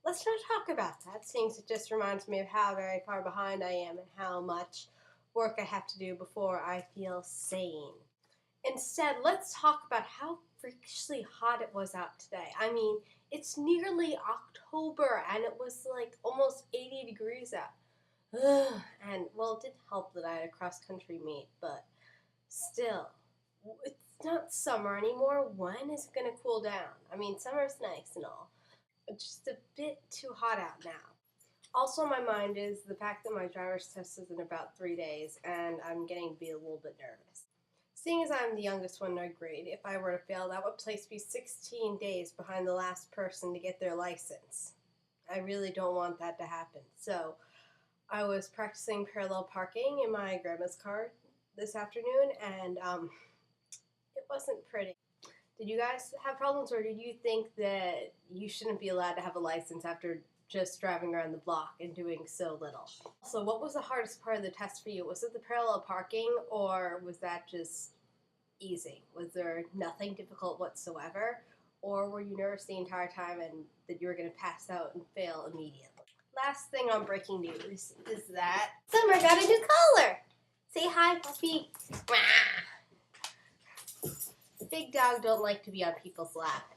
let's not talk about that, since it just reminds me of how very far behind I am and how much work I have to do before I feel sane. Instead, let's talk about how freakishly hot it was out today. I mean, it's nearly October and it was like almost 80 degrees out. Ugh. And, well, it didn't help that I had a cross-country meet, but still, it's not summer anymore. When is it going to cool down? I mean, summer's nice and all. It's just a bit too hot out now. Also on my mind is the fact that my driver's test is in about 3 days, and I'm getting to be a little bit nervous. Seeing as I'm the youngest one in our grade, if I were to fail, that would place me 16 days behind the last person to get their license. I really don't want that to happen. So I was practicing parallel parking in my grandma's car this afternoon, and it wasn't pretty. Did you guys have problems, or did you think that you shouldn't be allowed to have a license after just driving around the block and doing so little? So what was the hardest part of the test for you? Was it the parallel parking, or was that just easy? Was there nothing difficult whatsoever? Or were you nervous the entire time and that you were going to pass out and fail immediately? Last thing on breaking news is that Summer got a new collar! Say hi, puppy! Big dog don't like to be on people's lap.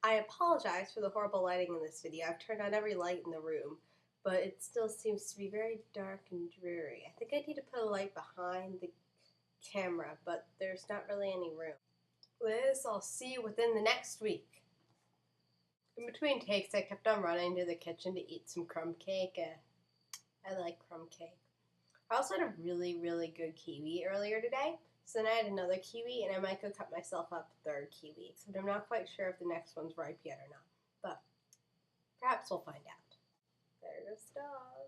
I apologize for the horrible lighting in this video. I've turned on every light in the room, but it still seems to be very dark and dreary. I think I need to put a light behind the camera, but there's not really any room. Liz, I'll see you within the next week. In between takes, I kept on running to the kitchen to eat some crumb cake. I like crumb cake. I also had a really, really good kiwi earlier today. So then I had another kiwi, and I might go cut myself up a third kiwi. But I'm not quite sure if the next one's ripe yet or not. But perhaps we'll find out. There goes the dog.